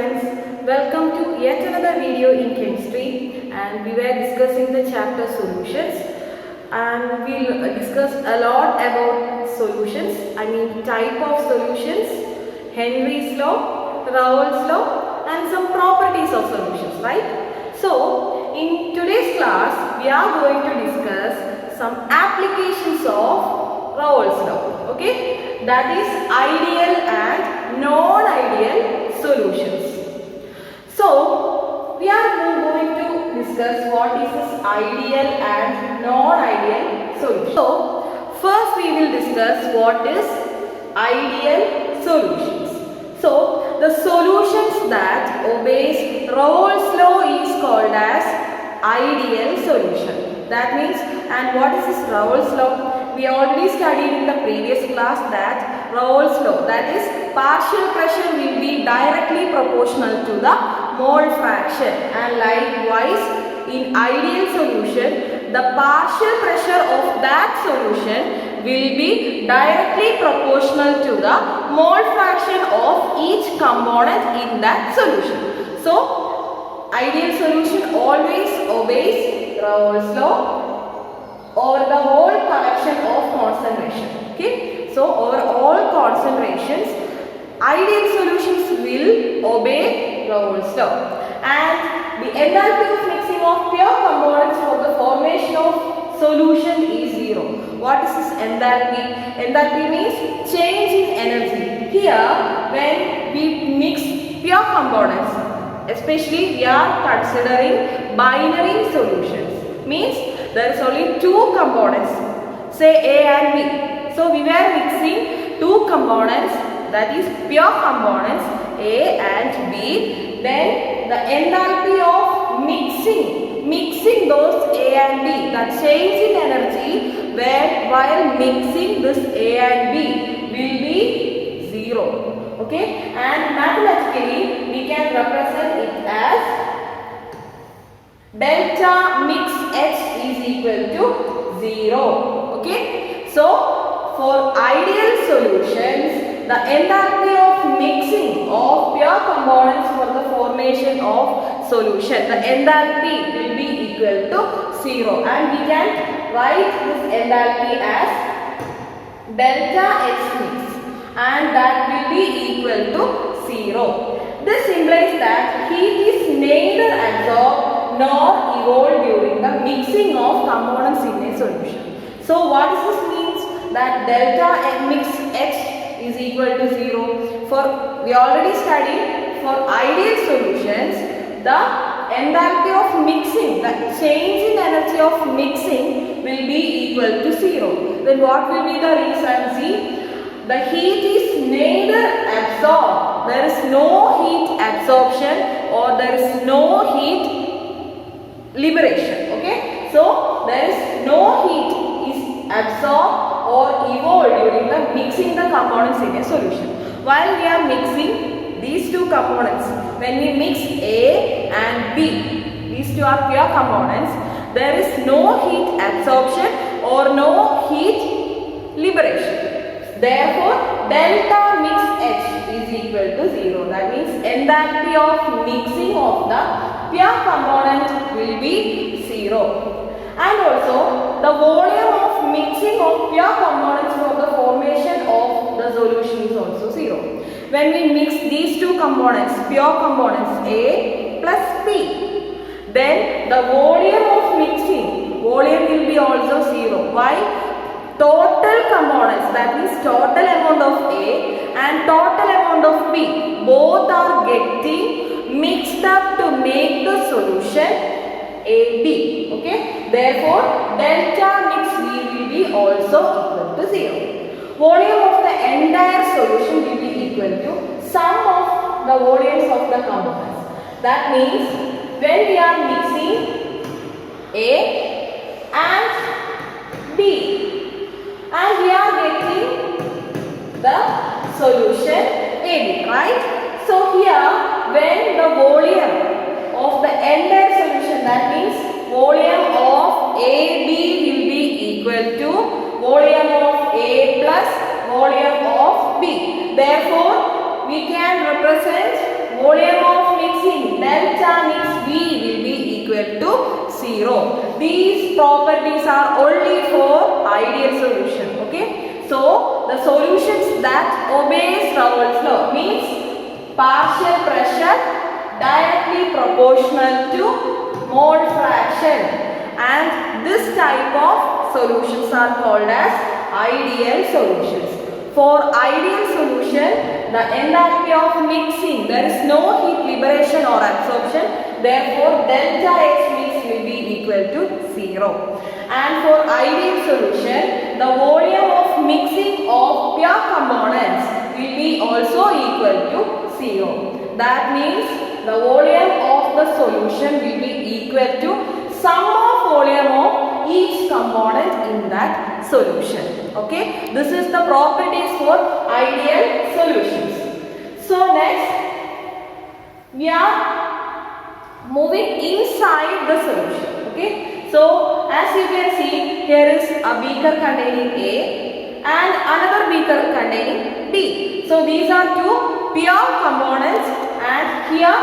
students, welcome to yet another video in chemistry, and we were discussing the chapter solutions, and we'll discuss a lot about solutions, type of solutions, Henry's law, Raoult's law, and some properties of solutions, right? So in today's class we are going to discuss some applications of Raoult's law, okay? That is ideal and non-ideal solutions. So we are going to discuss what is this ideal and non-ideal solution. So first we will discuss what is ideal solutions. So the solutions that obeys Raoult's law is called as ideal solution. That means, and what is this Raoult's law? We already studied in the previous class that Raoult's law, that is partial pressure will be directly proportional to the mole fraction, and likewise in ideal solution the partial pressure of that solution will be directly proportional to the mole fraction of each component in that solution. So ideal solution always obeys Raoult's law over the whole collection of concentration. Okay, so over all concentrations, ideal solutions will obey Raoult's law. And the enthalpy of mixing of pure components for the formation of solution is 0. What is this enthalpy? Enthalpy means change in energy. Here, when we mix pure components, especially we are considering binary solutions, means there is only two components, say A and B. So we were mixing two components, that is pure components A and B. Then the enthalpy of mixing those A and B, the change in energy while mixing this A and B will be 0. Okay, and mathematically we can represent it as delta mix H is equal to 0. Okay, so for ideal solutions, the enthalpy of mixing of pure components for the formation of solution, the enthalpy will be equal to 0, and we can write this enthalpy as delta H mix, and that will be equal to 0. This implies that heat is neither absorbed nor evolved during the mixing of components in a solution. So what does this mean? That delta mix H is equal to 0. For we already studied, for ideal solutions, the enthalpy of mixing, the change in energy of mixing will be equal to 0. Then what will be the reason? See, the heat is neither absorbed, there is no heat absorption or there is no heat liberation. Okay, so there is no heat is absorbed or evolved during the mixing the components in a solution. While we are mixing these two components, when we mix A and B, these two are pure components, there is no heat absorption or no heat liberation. Therefore, delta mix H is equal to 0. That means enthalpy of mixing of the pure component will be 0. And also the volume of mixing of pure components for the formation of the solution is also 0. When we mix these two components, pure components A plus B, then the volume of mixing, volume will be also 0. Why? Total components, that means total amount of A and total amount of B, both are getting mixed up to make the solution AB. Okay, therefore delta mix V will be also equal to 0. Volume of the entire solution will be equal to sum of the volumes of the components. That means when we are mixing A and B, and we are getting the solution AB, right? So here when the volume of the entire solution, that means volume of AB will be equal to volume of A plus volume of B. Therefore we can represent volume of mixing delta mix V will be equal to 0. These properties are only for ideal solution. Okay. So the solutions that obeys Raoult's law means partial pressure directly proportional to mole fraction, and this type of solutions are called as ideal solutions. For ideal solution, the enthalpy of mixing, there is no heat liberation or absorption, therefore delta X mix will be equal to 0. And for ideal solution, the volume of mixing of pure components will be also equal to 0. That means the volume of the solution will be equal to sum of volume of each component in that solution. Okay, this is the properties for ideal solutions. So next we are moving inside the solution. Okay, so as you can see, here is a beaker containing A and another beaker containing B. So these are two pure components, and here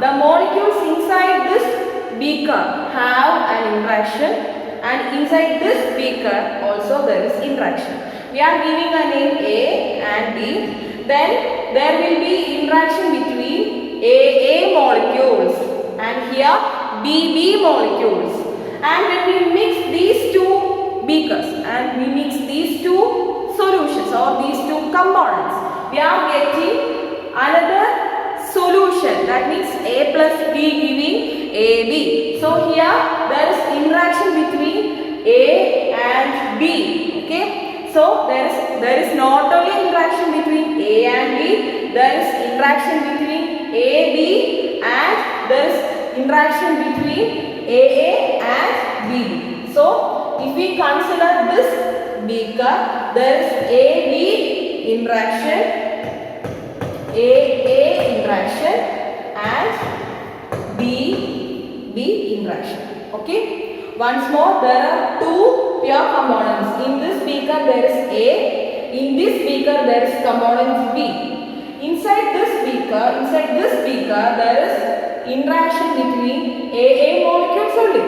the molecules inside this beaker have an interaction, and inside this beaker also there is interaction. We are giving a name A and B. Then there will be interaction between AA molecules and here BB molecules. And when we mix these two beakers and we mix these two solutions or these two components, we are getting another solution, that means A plus B giving AB. So here there is interaction between A and B. Okay, so there is not only interaction between A and B, there is interaction between AB and there is interaction between AA and BB. So if we consider this beaker, there is AB interaction, AA interaction and BB interaction. Okay, once more, there are two pure components. In this beaker there is A, in this beaker there is component B. Inside this beaker there is interaction between AA molecules only,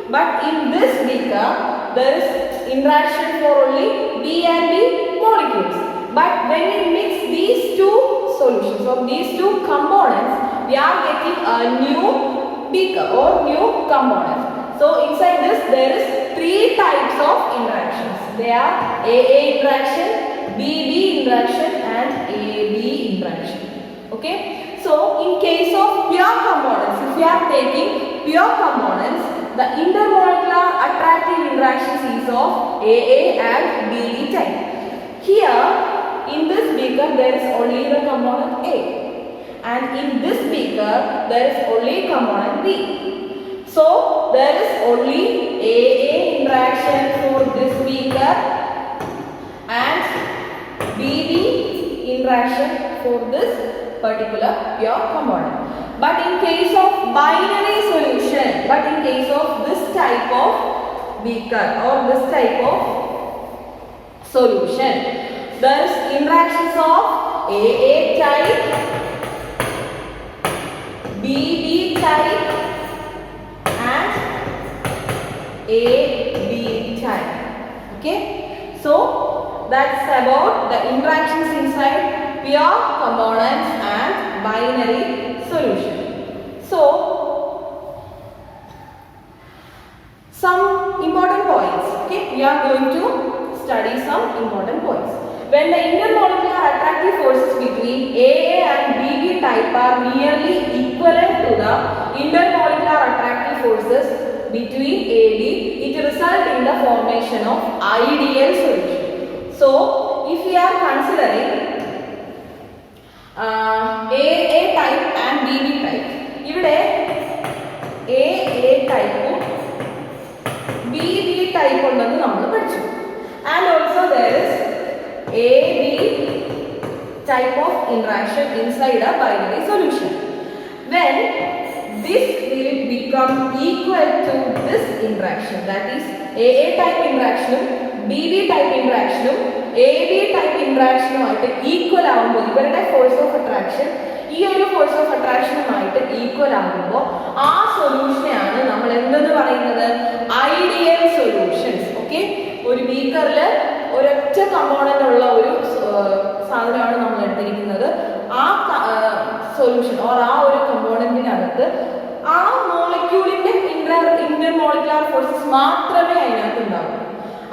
but in this beaker there is interaction for only B and B molecules. But when we mix these two solutions or these two components, we are getting a new beaker or new component. So inside this there is three types of interactions. They are AA interaction, BB interaction and AB interaction. Okay. So in case of pure components, if we are taking pure components, the intermolecular attractive interactions is of AA and BB type. Here in this beaker there is only the component A, and in this beaker there is only component B. So there is only AA interaction for this beaker and BB interaction for this particular pure component. But in case of binary solution, this type of beaker or this type of solution, there is interactions of AA type, BB type and AB type. Okay, so that's about the interactions inside pure components and binary solution. So some important points. Okay, we are going to study some important points. When the intermolecular attractive forces between AA and BB type are nearly equivalent to the intermolecular attractive forces between AB, it results in the formation of ideal solution. So if we are considering AA type and BB type, ഇവിടെ AA type BB type ഉണ്ടെന്ന് നമ്മൾ പഠിച്ചു. And also there is AB type of interaction inside a binary solution. When this will become equal to this interaction, that is AA type interaction, BB type interaction, AB type interaction ആയിട്ട് equal ആവുമ്പോൾ ഇവരുടെ force of attraction ഈ ഒരു force of അട്രാക്ഷനുമായിട്ട് equal ആകുമ്പോൾ ആ സൊല്യൂഷനെയാണ് നമ്മൾ എന്തെന്ന് പറയുന്നത്, ഐഡിയൽ സൊല്യൂഷൻസ്. ഓക്കെ, ഒരു ബീക്കറിൽ ഒരൊറ്റ കമ്പോണന്റ് ഉള്ള ഒരു സാധനമാണ് നമ്മൾ എടുത്തിരിക്കുന്നത്. ആ സൊല്യൂഷൻ ഓർ ആ ഒരു കമ്പോണന്റിനകത്ത് ആ മോളിക്യൂളിന്റെ ഇന്റർമോളിക്കുലാർ ഫോഴ്സസ് മാത്രമേ അതിനകത്ത് ഉണ്ടാവൂ.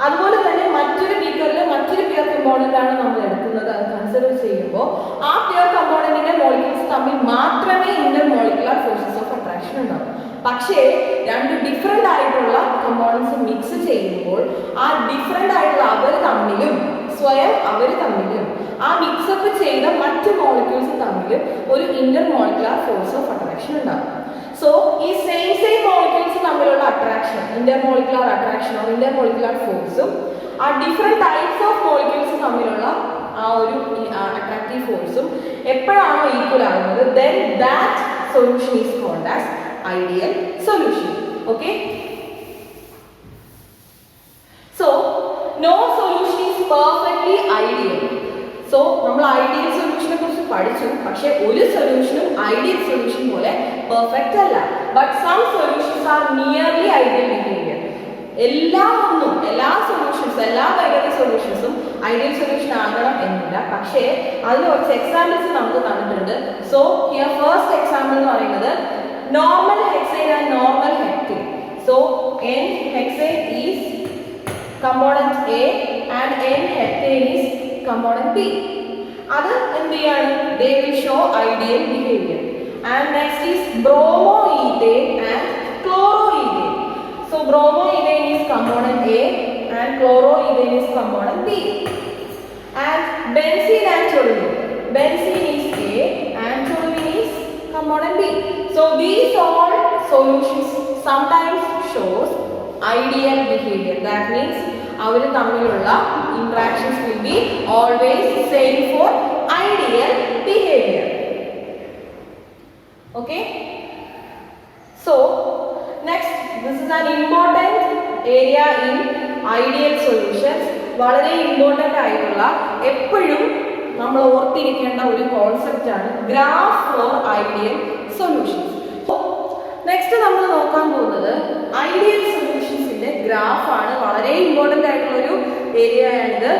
അതുപോലെ തന്നെ മറ്റൊരു ബീക്കറിൽ മറ്റൊരു പ്യുർ കമ്പോണന്റ് ആണ് നമ്മൾ എടുക്കുന്നത്. അത് കൺസിഡർ ചെയ്യുമ്പോൾ ആ പ്യുർ കമ്പോണന്റിന്റെ മോളിക്യൂൾസ് തമ്മിൽ മാത്രമേ ഇന്റർമോളിക്കുലാർ ഫോഴ്സസ് ഓഫ് അട്രാക്ഷൻ ഉണ്ടാവും. പക്ഷേ രണ്ട് ഡിഫറെന്റ് ആയിട്ടുള്ള കമ്പോണൻസ് മിക്സ് ചെയ്യുമ്പോൾ ആ ഡിഫറെന്റ് ആയിട്ടുള്ള അവർ തമ്മിലും ആ മിക്സപ്പ് ചെയ്ത മറ്റ് മോളിക്യൂൾസ് തമ്മിലും ഒരു ഇന്റർമോളിക്കുലാർ ഫോഴ്സ് ഓഫ് അട്രാക്ഷൻ ഉണ്ടാകും. സോ ഈ സെയിം മോളിക്യൂൾസ് തമ്മിലുള്ള attraction, intermolecular attraction or intermolecular ഫോഴ്സും ആ ഡിഫറെന്റ് ടൈപ്സ് ഓഫ് മോളിക്യൂൾസ് തമ്മിലുള്ള ആ ഒരു അട്രാക്റ്റീവ് ഫോഴ്സും എപ്പോഴാണോ ഈക്വൽ ആകുന്നത്, then that solution is called as ideal solution. Okay, so no solution is perfectly ideal. So നമ്മൾ ഐഡിയൽ സൊല്യൂഷനെ കുറിച്ച് പഠിച്ചു, പക്ഷെ ഒരു സൊല്യൂഷനും ഐഡിയൽ സൊല്യൂഷൻ പോലെ പെർഫെക്റ്റ് അല്ല. But some solutions are nearly ideal behaviour. എല്ലാ സൊല്യൂഷൻസ്, എല്ലാ വൈദ്യുത സൊല്യൂഷൻസും ഐഡിയൽ സൊല്യൂഷൻ ആകണം എന്നില്ല. പക്ഷേ അതിൽ കുറച്ച് എക്സാമ്പിൾസ് നമുക്ക് തന്നിട്ടുണ്ട്. സോ ഹിയർ ഫസ്റ്റ് എക്സാമ്പിൾ എന്ന് പറയുന്നത് normal hexane and normal heptane. So n hexane is component A and n hectane is component B. അത് എന്ത് ചെയ്യാണ്, they will show ideal behavior. And next is bromoethane and chloroethane. So bromoethane is component A and chloroethane is component B. And benzene and toluene. Benzene is A and toluene is component B. So these all solutions sometimes shows ideal behavior. That means അവർ തമ്മിലുള്ള interactions will be always same for ideal behavior. Okay, so next, this is an important area in ideal solutions. വളരെ important ആയിട്ടുള്ള എപ്പോഴും നമ്മൾ ഓർത്തിരിക്കേണ്ട ഒരു concept ആണ് graph four ideal solutions. Next നമ്മൾ നോക്കാൻ പോകുന്നത് ഐഡിയൽ സൊല്യൂഷൻസിന്റെ ഗ്രാഫ് ആണ്. വളരെ ഇമ്പോർട്ടൻ്റ് ആയിട്ടുള്ള ഒരു ഏരിയ ആണിത്.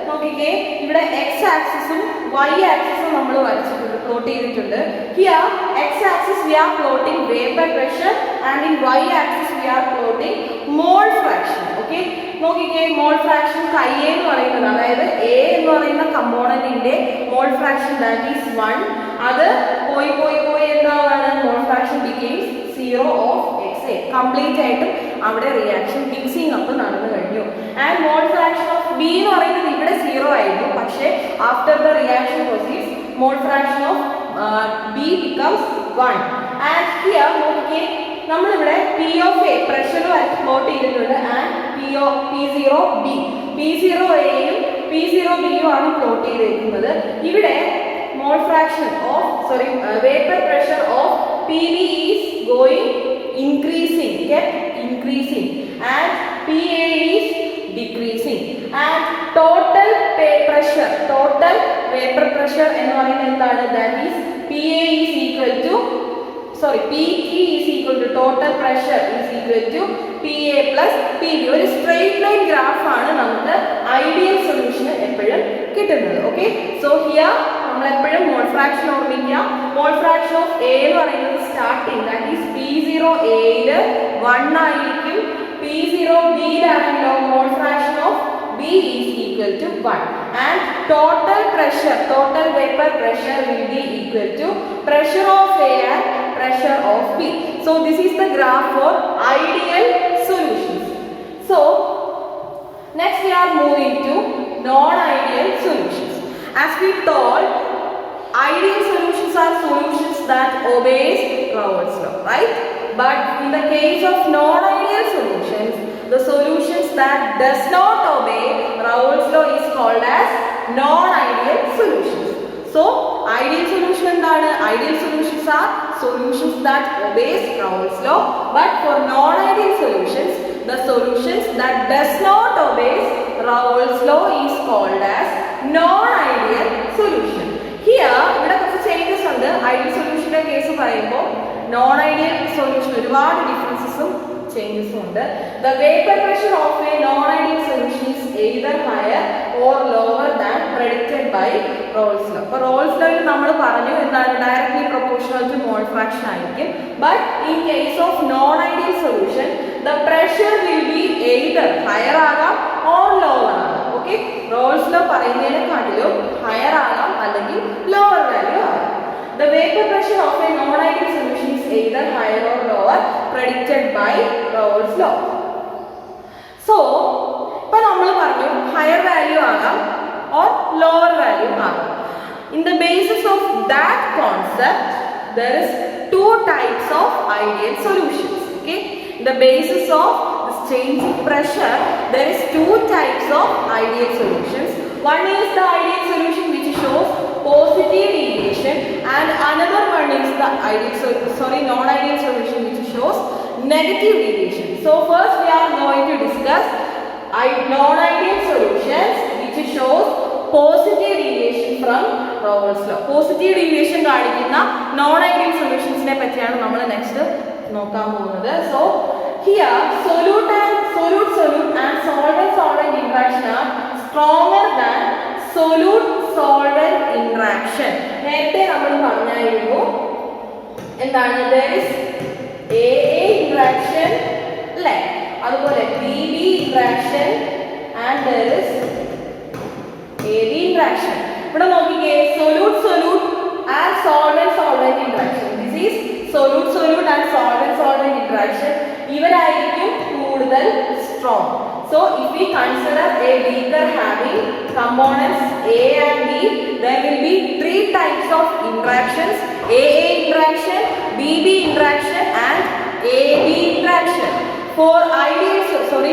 നോക്കിക്കേ, ഇവിടെ എക്സ് ആക്സിസും വൈ ആക്സിസും നമ്മൾ വരച്ചിട്ടുണ്ട്, പ്ലോട്ട് ചെയ്തിട്ടുണ്ട്. Here X axis we are plotting vapour pressure and in Y axis we are plotting mole fraction. Okay, നോക്കിക്കേ, മോൾ ഫ്രാക്ഷൻ കൈ എന്ന് പറയുന്നത്, അതായത് എ എന്ന് പറയുന്ന കമ്പോണന്റിന്റെ മോൾ ഫ്രാക്ഷൻ ദാറ്റ് ഈസ് 1. അത് പോയി എന്താണ്, mole fraction becomes 0 of X A. Complete ആയിട്ടും അവിടെ റിയാക്ഷൻ മിക്സിംഗ് അപ്പ് നടന്നു കഴിഞ്ഞു. And mole fraction of B എന്ന് പറയുന്നത് ഇവിടെ 0 ആയിരുന്നു, പക്ഷേ after the reaction proceeds mole fraction of B becomes 1. And here നോക്കിക്കേ, നമ്മളിവിടെ P of A pressure plot ചെയ്തിട്ടുണ്ട് ആൻഡ് P0 B. P0 എയും P0 ബിയും ആണ് പ്ലോട്ട് ചെയ്തിരിക്കുന്നത്. ഇവിടെ മോൾ fraction of vapour pressure of PV is going increasing, kept increasing, and PA is decreasing. And total vapor pressure എന്ന് പറയുന്നത് എന്താണ്, that is PA is equal to PT is equal to total pressure is equal to PA plus PB. ഒരു straight line graph ആണ് നമുക്ക് ideal സൊല്യൂഷന് എപ്പോഴും കിട്ടുന്നത്. Okay, so here നമ്മൾ എപ്പോഴും മോൾ ഫ്രാക്ഷൻ ഓർമ്മിക്കുക. മോൾ ഫ്രാക്ഷൻ ഓഫ് എ എന്ന് പറയുന്നത് സ്റ്റാർട്ടിങ്, ദാറ്റ് ഈസ് P0 എയിൽ 1 ആയിരിക്കും. P0 ബിയിലാണെങ്കിലോ mole fraction of B is equal to 1. And total vapor pressure will be equal to pressure of A and pressure of B. So this is the graph for ideal solutions. So next we are moving to non-ideal solutions. As we told, ideal solutions are solutions that obeys Raoult's law, right? But in the case of non-ideal solutions, the solutions that does not obey Raoult's law is called as non-ideal solutions. So ideal solution endana, ideal solutions are solutions that obeys Raoult's law, but for non-ideal solutions, the solutions that does not obeys Raoult's law is called as non-ideal solution. Here ഇവിടെ കുറച്ച് changes ഉണ്ട്. Ideal സൊല്യൂഷന്റെ case പറയുമ്പോൾ non ideal solution ഒരുപാട് ഡിഫറൻസസും ചേഞ്ചസും ഉണ്ട്. The vapour pressure of a non ideal solution is either higher or lower than predicted by Raoult's law. അപ്പോൾ റോൾസ് ലോയിൽ നമ്മൾ പറഞ്ഞു എന്താണ് directly proportional to mole fraction ആയിരിക്കും. But in case of non ideal solution the pressure will be either higher ആകാം or lower ആകാം. Okay, Raoult's law പറയുന്നതിനെക്കാട്ടിലും higher ആകാം അല്ലെങ്കിൽ ലോവർ വാല്യൂ ആകാം. The vapor pressure of a non-ideal solution is either higher or lower predicted by Raoult's law. So, ഇപ്പോൾ നമ്മൾ പറഞ്ഞു higher value ആകാം or lower value ആകാം. In the basis of that concept, there is two types of ideal solutions. Okay, in the basis of this change in pressure, there is two types of ideal solutions. One is the ideal solution which shows positive deviation, and another one is the non-ideal solution which shows negative deviation. So first we are going to discuss non-ideal solutions which shows positive deviation from Raoult's law. Positive deviation കാണിക്കുന്ന non-ideal solutionsനെ പറ്റിയാണ് നമ്മൾ next നോക്കാൻ പോകുന്നത്. So here solute and solvent interaction are stronger than solute-solvent interaction. നേരത്തെ നമ്മൾ പറഞ്ഞായിരുന്നു എന്താണ് there is AA interaction അല്ലേ, അതുപോലെ BB interaction and there is AB interaction. ഇവിടെ നോക്കിക്കേ solute and solvent interaction. This is solute and solvent interaction. ഇവരായിരിക്കും കൂടുതൽ strong. So if we consider a beaker having components A and B, there will be three types of interactions: AA interaction, BB interaction and AB interaction. For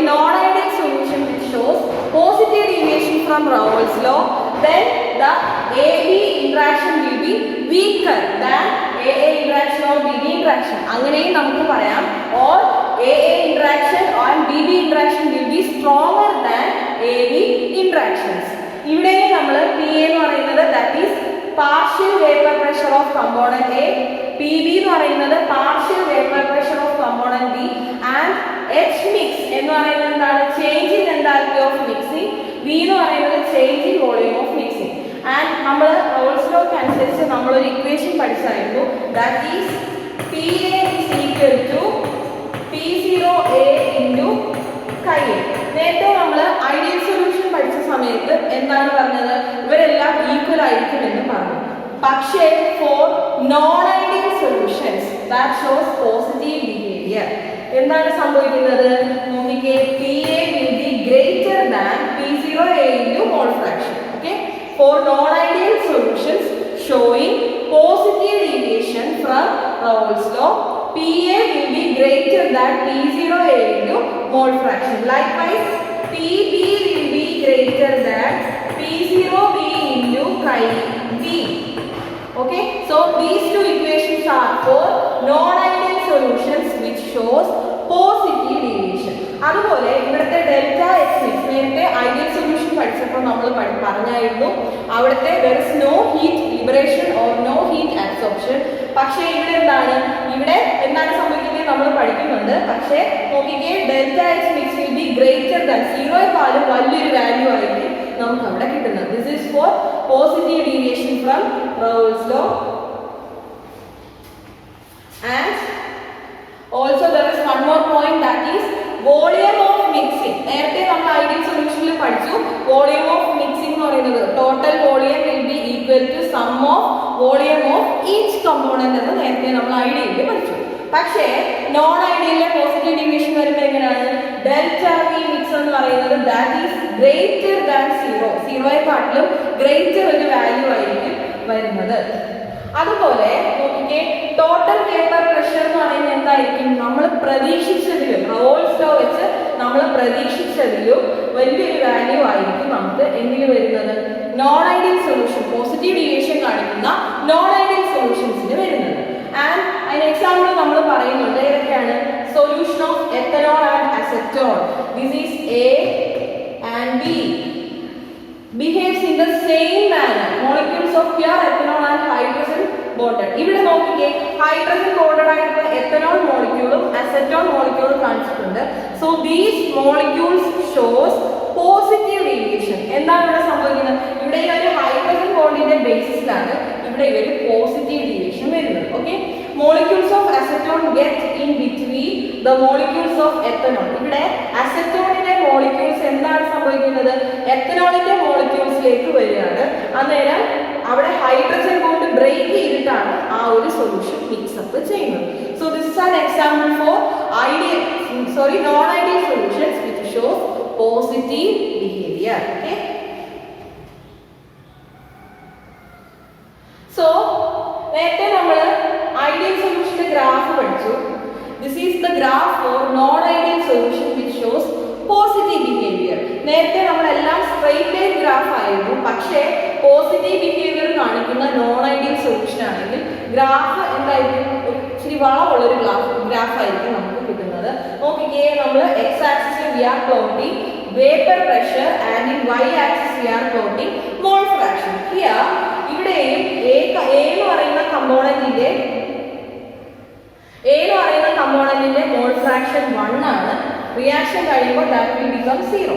non-ideal solution which shows positive deviation from Raoult's law, then the AB interaction will be weaker than AA interaction or BB interaction. അങ്ങനെയും നമുക്ക് പറയാം. Or AA interaction and BB interaction will be stronger than AB interactions. ഇവിടെ നമ്മൾ PA എന്ന് പറയുന്നത് that is partial vapor pressure of component A, PB എന്ന് പറയുന്നത് partial vapor pressure of component B, and H mix എന്ന് പറയുന്നത് എന്താണ് change in enthalpy of mixing, V എന്ന് പറയുന്നത് change in volume of mixing. And നമ്മൾ Raoult's law അനുസരിച്ച് നമ്മൾ ഒരു equation പഠിച്ചായിരുന്നു that is PA is equal to P0A into chi A. നേരത്തെ നമ്മൾ ഐഡിയൽ സൊല്യൂഷൻ പഠിച്ച സമയത്ത് എന്താണ് പറഞ്ഞത് ഇവരെല്ലാം ഈക്വൽ ആയിരിക്കും എന്ന് പറഞ്ഞു. പക്ഷേ four non ideal solutions that shows positive behaviour എന്താണ് സംഭവിക്കുന്നത് നോക്കിക്കേ PA will be greater than P0A into mole fraction. Okay, for non ideal solutions showing positive deviation from Raoult's law, PA will be greater than P0A into mole fraction. Likewise, PB will be greater than P0B into chi B. Okay, so these two equations are for non-ideal solutions which shows positive deviation. അതുപോലെ ഇവിടുത്തെ delta X mix നേരത്തെ ideal solution പഠിച്ചപ്പോൾ നമ്മൾ പറഞ്ഞായിരുന്നു അവിടുത്തെ there is no heat liberation or no heat absorption. പക്ഷേ ഇവിടെ എന്താണ് സംഭവിക്കുന്നത് നമ്മൾ പഠിക്കുന്നുണ്ട്. പക്ഷേ നോക്കിക്കേ delta X mix will be greater than 0യെക്കാളും വലിയൊരു വാല്യൂ ആയിരിക്കും നമുക്ക് അവിടെ കിട്ടുന്നത്. This is for positive deviation from Raoult's law. And also there is one more point, that is volume of mixing. നേരത്തെ നമ്മൾ ഐഡിയൽ സൊല്യൂഷനിൽ പഠിച്ചു വോളിയം ഓഫ് മിക്സിംഗ് എന്ന് പറയുന്നത് total volume will be equal to sum of volume of each component എന്ന് നേരത്തെ നമ്മൾ ഐഡിയയിൽ പഠിച്ചു. പക്ഷേ നോൺ ഐഡിയലിലെ പോസിറ്റീവ് ഡീവിയേഷൻ വരുമ്പോൾ എങ്ങനെയാണ് ഡെൽറ്റ വി മിക്സ് എന്ന് പറയുന്നത് ദാറ്റ് ഈസ് ഗ്രേറ്റർ ദാൻ 0യെക്കാട്ടിലും ഗ്രേറ്റർ ഒരു വാല്യൂ ആയിരിക്കും വരുന്നത്. അതുപോലെ നോക്കിക്കേ ടോട്ടൽ വേപ്പർ പ്രഷർ എന്ന് പറയുന്നത് എന്തായിരിക്കും നമ്മൾ പ്രതീക്ഷിച്ചതിലും Raoult's law വെച്ച് നമ്മൾ പ്രതീക്ഷിച്ചതിലും വലിയൊരു വാല്യൂ ആയിരിക്കും നമുക്ക് എന്തിൽ വരുന്നത് non ideal solution positive deviation കാണിക്കുന്ന നോൺ ഐഡിയൽ സൊല്യൂഷൻസിന് വരുന്നത്. ആൻഡ് അതിന് എക്സാമ്പിൾ നമ്മൾ പറയുന്നുണ്ട് ഏതൊക്കെയാണ് solution of ethanol and acetone. This is A and B behaves in the same manner. Molecules of pure ethanol and hydrogen bonded. ഇവിടെ നോക്കിക്കേ, hydrogen bonded ആയിട്ടുള്ള എത്തനോൾ മോളിക്യൂളും അസറ്റോൺ മോളിക്യൂളും കാണിച്ചിട്ടുണ്ട്. So these molecules shows positive deviation. എന്താണ് ഇവിടെ സംഭവിക്കുന്നത്? ഇവിടെ ഈ ഒരു ഹൈഡ്രജൻ ബോണ്ടിന്റെ ബേസിസിലാണ് ഇവിടെ ഈ ഒരു പോസിറ്റീവ് ഡീവിയേഷൻ വരുന്നത്. Okay, molecules of acetone get in between the molecules of ethanol. ഇവിടെ അസറ്റോണിന്റെ മോളിക്യൂൾസ് എന്താണ് സംഭവിക്കുന്നത്? എത്തനോളിന്റെ മോളിക്യൂൾസിലേക്ക് വരികയാണ്. അന്നേരം അവിടെ ഹൈഡ്രജൻ ബോണ്ട് ബ്രേക്ക് ചെയ്തിട്ടാണ് ആ ഒരു സൊല്യൂഷൻ മിക്സ് അപ്പ് ചെയ്യുന്നത്. So this is an example for non ideal solutions which shows positive behavior. Okay, so നേരത്തെ നമ്മൾ ഐഡിയൽ സൊല്യൂഷന്റെ ഗ്രാഫ് പഠിച്ചു. This is the graph four non ideal solution which shows positive behaviour. നേരത്തെ നമ്മളെല്ലാം straight line graph ആയിരുന്നു. പക്ഷേ positive behaviour കാണിക്കുന്ന non ideal solution ആണെങ്കിൽ graph എന്തായിരിക്കും? ഒരു ഇച്ചിരി വളവുള്ളൊരു ഗ്രാഫ് ആയിരിക്കും നമുക്ക് കിട്ടുന്നത്. നോക്കിക്കേ, നമ്മൾ എക്സ് ആക്സിസിൽ we are plotting vapour pressure and in Y axis we are plotting mole fraction. Here ഇവിടെയും എ എന്ന് പറയുന്ന കമ്പോണന്റിന്റെ മോൾ ഫ്രാക്ഷൻ 1 ആണ്. റിയാക്ഷൻ കഴിയുമ്പോൾ that will become 0.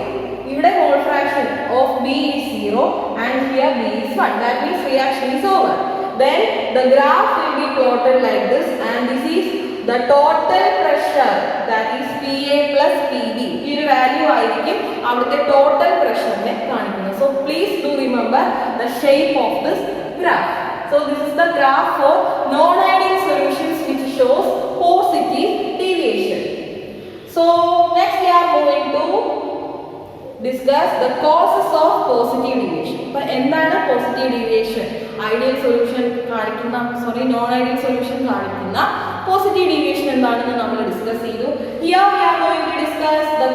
ഇവിടെ mole fraction of B is 0 and here B is 1. That means reaction is over. Then the graph will be plotted like this and this is the total pressure, that is PA plus PB. ഈ ഒരു value ആയിരിക്കും അവിടുത്തെ total പ്രഷറിനെ കാണിക്കുന്നത്. So please do remember the shape of this graph. So this is the graph for non-ideal solutions which shows positive deviation. So next we are moving to discuss the causes of positive deviation. അപ്പോൾ എന്താണ് positive deviation? Ideal solution കാണിക്കുന്ന non ideal solution കാണിക്കുന്ന positive deviation എന്താണെന്ന് നമ്മൾ discuss ചെയ്തു. Here we are going to discuss the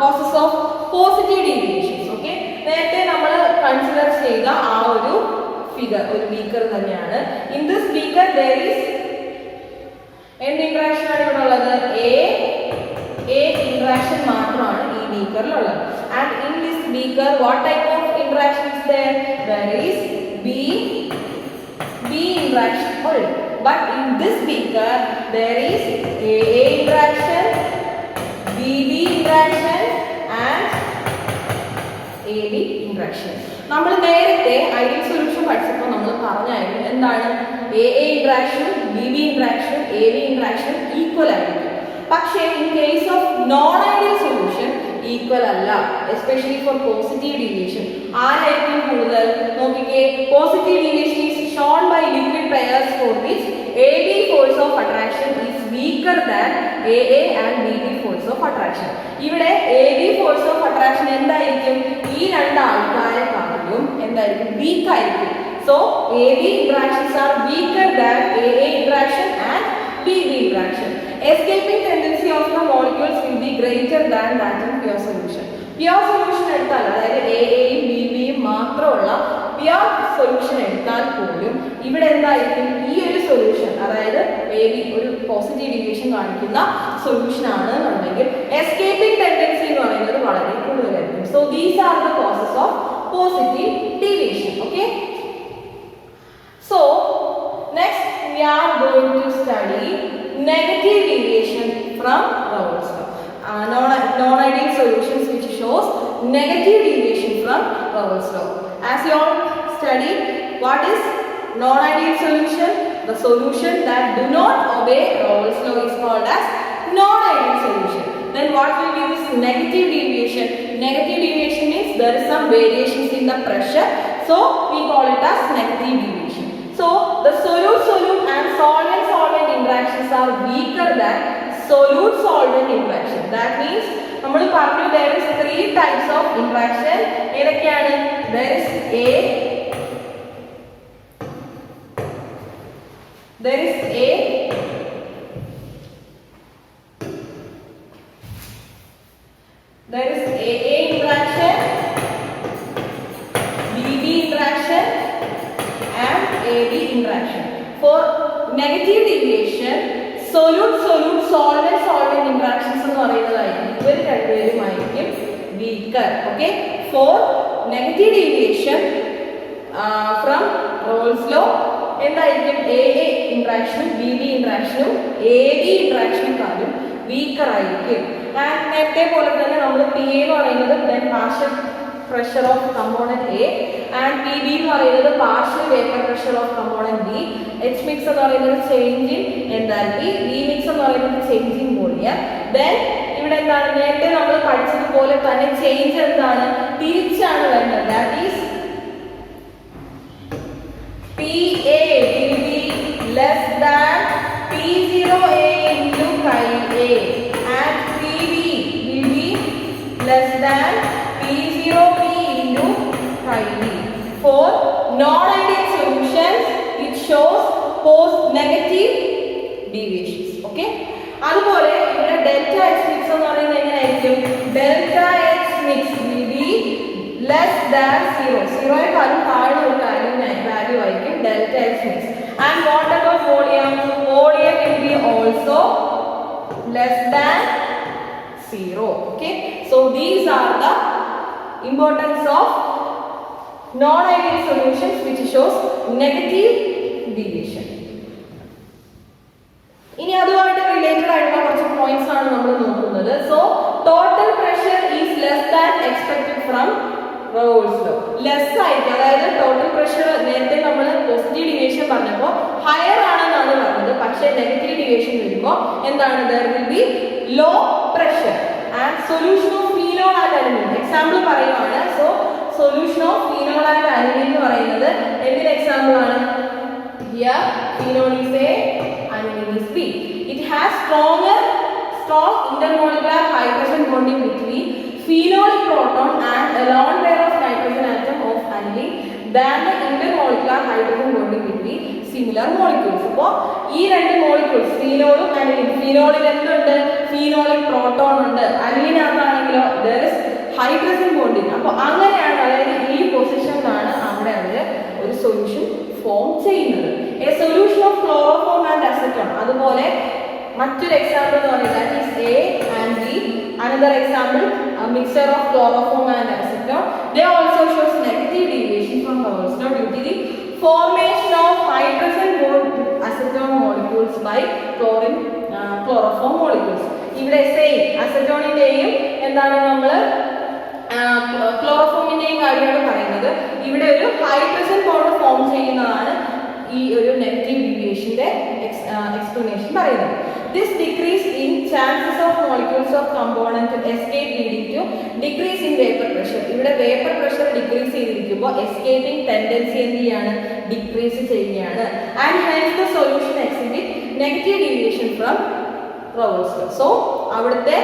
causes of positive deviations. Okay, നേരത്തെ നമ്മൾ consider ചെയ്ത ആ ഒരു ഫിഗർ ഒരു ബീക്കർ തന്നെയാണ്. In this beaker there is എന്ത് ഇന്ററാക്ഷൻ ആണ് ഇവിടെ ഉള്ളത്? എ interaction മാത്രമാണ് ഈ ബീക്കറിലുള്ളത്. And in this beaker what type of interaction is there? There is B interaction only. But in this beaker there is A interaction, BB interaction and AB interaction. നമ്മൾ നേരത്തെ ideal solution പഠിച്ചപ്പോൾ നമ്മൾ പറഞ്ഞായിരുന്നു എന്താണ്? A interaction, BB interaction, AB interaction equal ആയിരിക്കും. പക്ഷേ in case of non ideal solution equal അല്ല, especially for positive deviation. ആരായിരിക്കും കൂടുതൽ? നോക്കിക്കേ, positive deviation is shown by liquid pairs for which AB force of attraction is weaker than AA and BB force of attraction. ഇവിടെ AB force of attraction എന്തായിരിക്കും? ഈ രണ്ട് ആൾക്കാരെക്കാളും എന്തായിരിക്കും? വീക്ക് ആയിരിക്കും. So AB interactions are weaker than AA interaction and BB interaction. Escaping tendency of the molecules will be greater than that in pure solution. Pure solution എടുത്താൽ, അതായത് AAയും BBയും മാത്രമുള്ള pure solution എടുത്താൽ പോലും ഇവിടെ എന്തായിരിക്കും? ഈ ഒരു സൊല്യൂഷൻ, അതായത് AB ഒരു പോസിറ്റീവ് ഡീവിയേഷൻ കാണിക്കുന്ന സൊല്യൂഷൻ ആണ് എന്നുണ്ടെങ്കിൽ എസ്കേപ്പിംഗ് ടെൻഡൻസി എന്ന് പറയുന്നത് വളരെ കൂടുതലായിരിക്കും. So these are the causes of positive deviation. Okay, so next we are going to study negative deviation from Raoult's law. Non-ideal solutions which shows negative deviation from Raoult's law. As you all studied, what is non-ideal solution? The solution that do not obey Raoult's law is called as non-ideal solution. Then what will be this negative deviation? Negative deviation means there is some variations in the pressure, so we call it as negative deviation. So the solute and solvent interactions are weaker than solute-solvent interaction. That means നമ്മൾ പറഞ്ഞു there is 3 types of interaction. ഏതൊക്കെയാണ്? There is A, there is AA interaction, BB interaction and AB interaction. For negative deviation, solute solvent interactions എന്ന് പറയുന്നതായിരിക്കും ഇവർ രണ്ടുപേരുമായിരിക്കും weaker. Okay, for negative deviation from Raoult's law, എന്തായിരിക്കും A A ഇൻട്രാക്ഷനും B B ഇൻട്രാക്ഷനും A B ഇൻട്രാക്ഷനെക്കാളും weaker ആയിരിക്കും. And നേരത്തെ പോലെ തന്നെ നമ്മൾ പി എ എന്ന് പറയുന്നത് then partial pressure of component A and PB എന്ന് പറയുന്നത് partial vapor pressure of component B. H mix എന്ന് പറയുന്നത് change in enthalpy, V mix എന്ന് പറയുന്നത് change in volume. Then ഇവിടെ എന്താണ് നേരത്തെ നമ്മൾ പഠിച്ചതുപോലെ തന്നെ ചേഞ്ച് എന്താണ് തിരിച്ചാണ് വരുന്നത്. That is PA will be less than P0A into chi A and PB will be less than P0P into chi B. For non-ideal solutions, it shows post negative deviations. Okay. അതുപോലെ ഇവിടെ delta H mix എന്ന് പറയുന്നത് എങ്ങനെയായിരിക്കും? Delta H mix will be less than 0. 0യേക്കാളും താഴെ ഒരു value ആയിരിക്കും delta H mix. And what about volume? Volume will be also less than 0. Okay. So these are the importance of non-ideal solutions which shows negative deviation. ഇനി അതുമായിട്ട് related ആയിട്ടുള്ള കുറച്ച് points ആണ് നമ്മൾ നോക്കുന്നത്. So total pressure is less than expected from Raoult's law. Less ആയിരിക്കും, അതായത് total pressure നേരത്തെ നമ്മൾ പോസിറ്റീവ് ഡിവിയേഷൻ പറഞ്ഞപ്പോൾ ഹയർ ആണെന്നാണ് പറഞ്ഞത്. പക്ഷേ നെഗറ്റീവ് ഡിവിയേഷൻ വരുമ്പോൾ എന്താണ്? There will be low pressure. And solution of phenol and aluminium example പറയുവാണ്. So solution of phenol and aluminium എന്ന് പറയുന്നത് എന്തിന്റെ എക്സാമ്പിൾ ആണ്? Here phenol is A, aluminum is B. It has strong intermolecular hydrogen bonding between phenolic proton and a lone pair of nitrogen atom of aniline than the intermolecular hydrogen bonding between similar molecules. അപ്പോൾ ഈ രണ്ട് molecules ഫീനോളും aniline, ഫീനോളിൽ എന്തുണ്ട്? Phenolic proton ഉണ്ട്. അനിലിനകത്താണെങ്കിലോ there is hydrogen bonding. അപ്പോൾ അങ്ങനെയാണ്, അതായത് ഈ പൊസിഷനിലാണ് അവിടെ ഒരു സൊല്യൂഷൻ ഫോം ചെയ്യുന്നത്. A solution of chloroform and acetone. അതുപോലെ മറ്റൊരു എക്സാമ്പിൾ എന്ന് പറയുന്നത് that is A and B. Another example, a mixture of chloroform and acetone. They also shows negative deviation from Raoult's law due to the formation of hydrogen bond acetone molecules by chloroform molecules. ഇവിടെ same അസറ്റോണിന്റെയും എന്താണ് നമ്മൾ ക്ലോറോഫോമിന്റെയും കാര്യമാണ് പറയുന്നത്. ഇവിടെ ഒരു hydrogen bond form ചെയ്യുന്നതാണ് ഈ ഒരു നെഗറ്റീവ് ഡീവിയേഷന്റെ എക്സ്പ്ലനേഷൻ പറയുന്നത്. This decrease in chances of molecules of component escape leading to decrease in vapor pressure. ഇവിടെ വേപ്പർ പ്രഷർ ഡിക്രീസ് ചെയ്തിരിക്കുമ്പോൾ എസ്കേപ്പിംഗ് ടെൻഡൻസി എന്ത് ചെയ്യാണ്? ഡിക്രീസ് ചെയ്യുകയാണ്. And hence the solution exhibit negative deviation from Raoult's law. So അവിടുത്തെ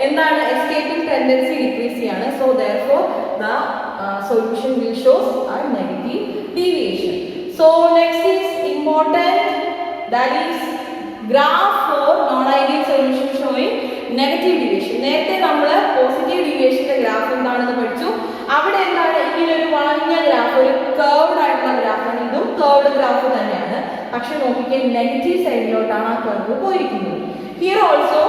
എന്താണ്? Escaping tendency decrease ചെയ്യാണ്. So therefore the solution will show a negative deviation. So next is important, that is graph for non-ideal solution showing negative deviation. നേരത്തെ നമ്മൾ positive ഡീവിയേഷന്റെ graph എന്താണെന്ന് പഠിച്ചു. അവിടെ എന്താണ്? ഇങ്ങനെ ഒരു വളഞ്ഞ ഗ്രാഫ്, ഒരു കർവ്ഡ് ആയിട്ടുള്ള ഗ്രാഫാണ്. ഇതും കർവ്ഡ് ഗ്രാഫ് തന്നെയാണ്. പക്ഷെ നോക്കിക്കേ, നെഗറ്റീവ് സൈഡിലോട്ടാണ് ആ കർവ് പോയിരിക്കുന്നത്. Here also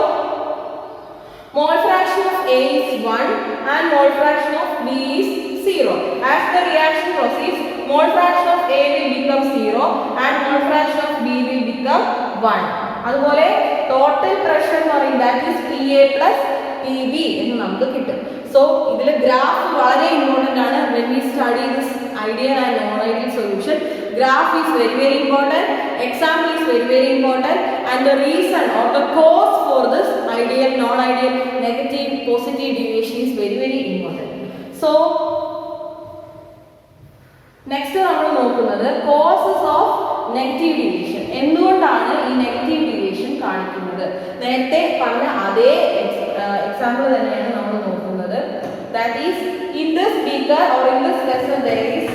mole fraction of A is 1 and mole fraction of B is 0. As the reaction proceeds, mole fraction of A will become 0 and mole fraction of B will become 1. അതുപോലെ total pressure എന്ന് പറയുന്നത് that is PA plus PB എന്ന് നമുക്ക് കിട്ടും. So ഇതിലെ graph വളരെ important ആണ്. when we study this ideal and non-ideal solution, graph is very important, example is very important, and the reason or the cause for this ideal, non-ideal, negative, positive deviation is very important. So next നമ്മൾ നോക്കുന്നത് causes of negative deviation. എന്തുകൊണ്ടാണ് ഈ negative deviation കാണിക്കുന്നത്? നേരത്തെ പറഞ്ഞ അതേ example തന്നെയാണ് നമ്മൾ നോക്കുന്നത്. That is in this beaker or in this vessel there is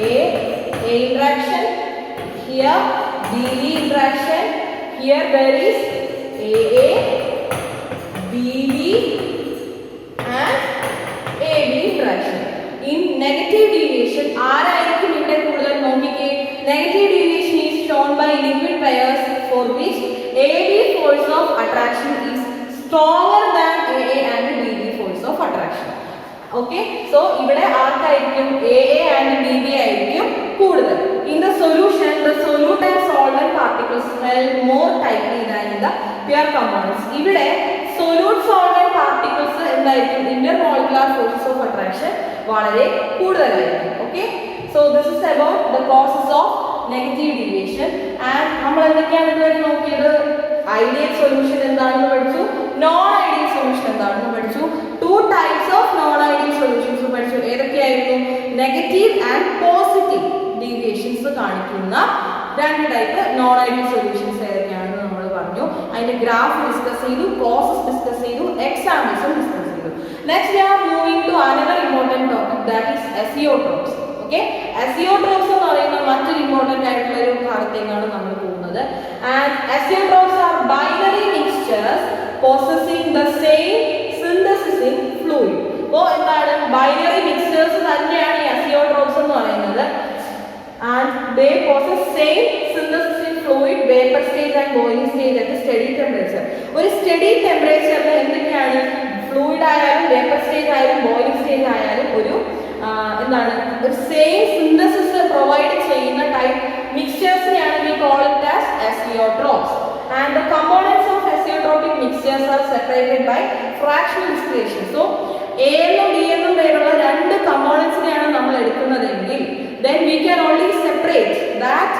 A interaction, here BB interaction, here there is AA, BB and AB interaction. In negative deviation, ആരായിരിക്കും ഇവിടെ കൂടുതൽ? നോക്കിക്കേ, negative deviation is shown by liquid pairs for which AB force of attraction is stronger than AA and BB force of attraction. Okay, so ഇവിടെ ആർക്കായിരിക്കും? AA and BB ആയിരിക്കും കൂടുതൽ. In the solution, the solute and solvent particles held more tightly than in the pure components. ഇവിടെ solute solvent particles എന്തായിരിക്കും intermolecular forces of attraction വളരെ കൂടുതലായിരിക്കും. Okay, so this is about the causes of negative deviation. And നമ്മൾ എന്തൊക്കെയാണ് ഇതുവരെ നോക്കിയത്? Ideal solution എന്താണെന്ന് പഠിച്ചു, നോൺ ഐഡിയൽ സൊല്യൂഷൻ എന്താണെന്ന് പഠിച്ചു, 2 types of non ideal solutions പഠിച്ചു. ഏതൊക്കെയായിരുന്നു? നെഗറ്റീവ് ആൻഡ് പോസിറ്റീവ് ഡീവിയേഷൻസ് കാണിക്കുന്ന 2 ടൈപ്പ് നോൺ ഐഡിയൽ സൊല്യൂഷൻസ് ഏതൊക്കെയാണെന്ന് നമ്മൾ പറഞ്ഞു. അതിന്റെ ഗ്രാഫ് ഡിസ്കസ് ചെയ്തു, കോസസ് ഡിസ്കസ് ചെയ്തു, എക്സാമ്പിൾസും ഡിസ്കസ് ചെയ്തു. Next we are moving to another important topic, that is azeotrophs. Okay, azeotrophs എന്ന് പറയുന്ന മറ്റൊരു ഇമ്പോർട്ടന്റ് ആയിട്ടുള്ള ഒരു ഭാഗത്തേക്കാണ് നമ്മൾ പോകുന്നത്. And azeotrophs are binary mixtures possessing the same synthesis in fluid. അപ്പോൾ എന്താണ്? ബൈനറി മിക്സ്ചേഴ്സ് തന്നെയാണ് ഈ azeotrophs എന്ന് പറയുന്നത്. And they possess same synthesis in fluid, vapor stage and boiling stage at a steady temperature. ഒരു സ്റ്റഡി ടെമ്പറേച്ചറിൽ എന്തൊക്കെയാണ്? Fluid ആയാലും വേപ്പർ സ്റ്റേജ് ആയാലും ബോയിലിംഗ് സ്റ്റേജ് ആയാലും ഒരു എന്താണ് ഒരു സെയിം സിന്തസിസ് പ്രൊവൈഡ് ചെയ്യുന്ന type മിക്സ്ചേഴ്സിനെയാണ് we call it as azeotrophs. And the components of azeotropic mixtures are separated by fractional distillation. So A എന്നും B എന്നും പേരുള്ള 2 കമ്പോണൻസിനെയാണ് നമ്മൾ എടുക്കുന്നതെങ്കിൽ then we can only separate that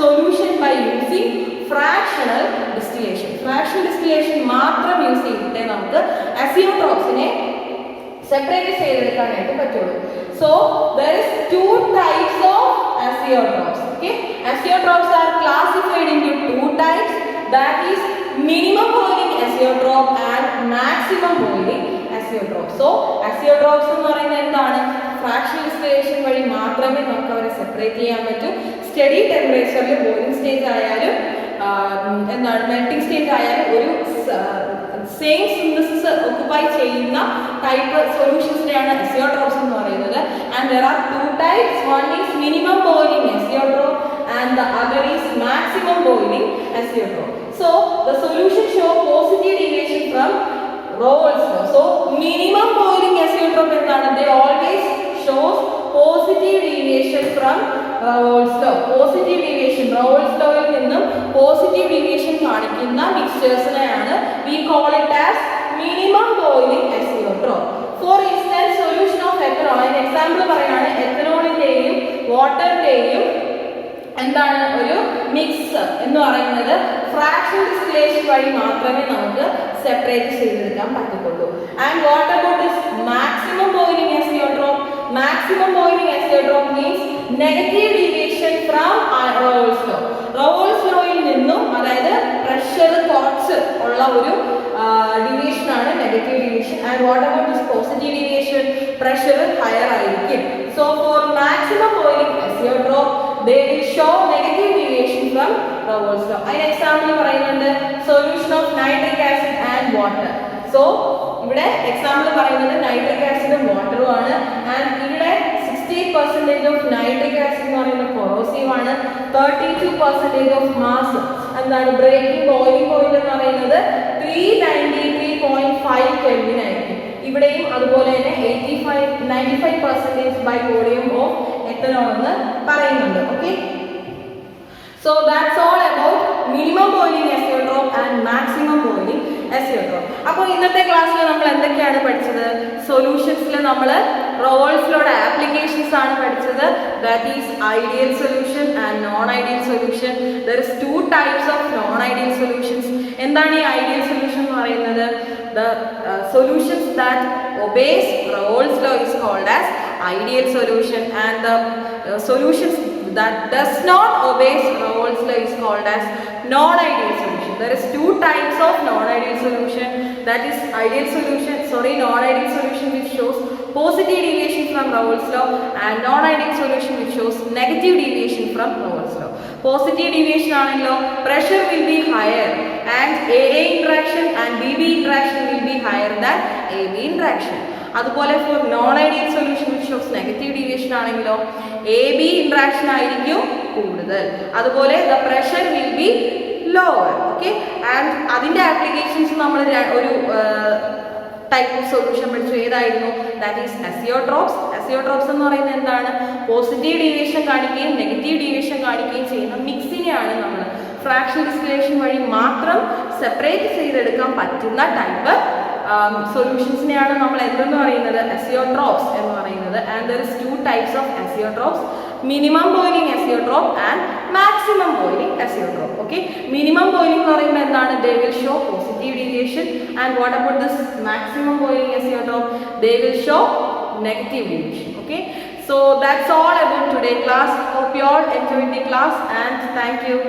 solution by using fractional distillation. Fractional distillation മാത്രം use ചെയ്തിട്ടേ നമുക്ക് azeotrophsനെ separate ചെയ്തെടുക്കാനായിട്ട് പറ്റുള്ളൂ. So there is 2 types of azeotrophs. Okay, azeotrophs are classified into 2 types, that is minimum boiling azeotroph and maximum boiling azeotroph. So azeotrophs എന്ന് പറയുന്നത് എന്താണ്? Fractional distillation വഴി മാത്രമേ നമുക്ക് അവരെ സെപ്പറേറ്റ് ചെയ്യാൻ പറ്റൂ. സ്റ്റഡി ടെമ്പറേച്ചറിൽ ബോയിലിംഗ് സ്റ്റേജ് ആയാലും എന്താണ് മെൽറ്റിംഗ് സ്റ്റേജ് ആയാലും ഒരു സെയിം സിന്തസിസ് ഒക്കുപൈ ചെയ്യുന്ന ടൈപ്പ് സൊല്യൂഷൻസിനെയാണ് azeotrophs എന്ന് പറയുന്നത്. And there are 2 types. One is minimum boiling azeotroph and the other is maximum boiling azeotroph. So the solution show positive deviation from Raoult's law. So minimum boiling azeotroph എന്താണ്? They always shows positive deviation from Raoult's law. Positive deviation Raoult's law യിൽ നിന്നും positive deviation കാണിക്കുന്ന മിക്സ്ചേഴ്സിനെയാണ് we call it as minimum boiling azeotroph. For instance, solution of ethanol, an example പറയാണ് എത്തനോളിന്റെയും വാട്ടറിന്റെയും എന്താണ് ഒരു mix എന്ന് പറയുന്നത് fractional distillation വഴി മാത്രമേ നമുക്ക് സെപ്പറേറ്റ് ചെയ്തെടുക്കാൻ പറ്റത്തുള്ളൂ. And what about this maximum boiling azeotroph? Maximum boiling azeotroph means negative deviation from Raoult's law. Raoult's law യിൽ നിന്നും അതായത് പ്രഷർ കുറച്ച് ഉള്ള ഒരു deviation ആണ് negative deviation. And what about this positive deviation? Pressure higher ആയിരിക്കും. So for maximum boiling azeotroph they will show negative deviation from Raoult's law. An example പറയുന്നുണ്ട് solution of nitric acid and water. So ഇവിടെ example പറയുന്നത് nitric ആസിഡും വാട്ടറും ആണ്. And ഇവിടെ 60% of nitric acid എന്ന് പറയുന്നത് കൊറോസീവ് ആണ്. 32% ഓഫ് മാസ് എന്താണ് ബ്രേക്കിംഗ് ബോയിലിംഗ് പോയിന്റ് എന്ന് പറയുന്നത് 393.5 കെൽവിൻ ആയിരിക്കും. ഇവിടെയും അതുപോലെ തന്നെ 95% ബൈ വോളിയം ഓഫ് എത്തനോൾ എന്ന് പറയുന്നുണ്ട്. Okay, so that's all about minimum boiling azeotroph and maximum boiling azeotroph. അപ്പോൾ ഇന്നത്തെ ക്ലാസ്സിൽ നമ്മൾ എന്തൊക്കെയാണ് പഠിച്ചത്? സൊല്യൂഷൻസിൽ നമ്മൾ Raoult's law ആപ്ലിക്കേഷൻസ് ആണ് പഠിച്ചത്. That is ideal solution and non-ideal solution. There is 2 types of non-ideal solutions. എന്താണ് ഈ ഐഡിയൽ സൊല്യൂഷൻ എന്ന് പറയുന്നത്? The solutions that obeys Raoult's law is called as ideal solution, and the solutions that does not obey Raoult's law is called as non-ideal solution. There is 2 types of non-ideal solution, that is non-ideal solution which shows positive deviation from Raoult's law, and non-ideal solution which shows negative deviation from Raoult's law. Positive deviation ആണെങ്കിലോ pressure will be higher and AA interaction and BB interaction will be higher than AB interaction. അതുപോലെ four non ideal solution which shows negative deviation ആണെങ്കിലോ AB interaction ആയിരിക്കും കൂടുതൽ. അതുപോലെ the pressure will be lower. Okay, and അതിന്റെ applications നമ്മൾ ഒരു type of solution പഠിച്ചു. ഏതായിരുന്നു? That is azeotropes. അസിയോട്രോപ്സ് എന്ന് പറയുന്നത് എന്താണ്? പോസിറ്റീവ് ഡീവിയേഷൻ കാണിക്കുകയും നെഗറ്റീവ് ഡീവിയേഷൻ കാണിക്കുകയും ചെയ്യുന്ന മിക്സിനെയാണ് നമ്മൾ ഫ്രാക്ഷണൽ ഡിസ്റ്റിലേഷൻ വഴി മാത്രം സെപ്പറേറ്റ് ചെയ്തെടുക്കാൻ പറ്റുന്ന ടൈപ്പ് സൊല്യൂഷൻസിനെയാണ് നമ്മൾ എന്തെന്ന് പറയുന്നത്? അസിയോട്രോപ്സ് എന്ന് പറയുന്നത്. And there is 2 types of azeotrophs, minimum boiling azeotrope and maximum boiling azeotrope. Okay, minimum boiling എന്ന് പറയുമ്പോൾ എന്താണ്? They will show positive deviation. And what about this maximum boiling azeotrope? They will show negative deviation. Okay, so that's all about today class. Hope you all enjoyed the class and thank you.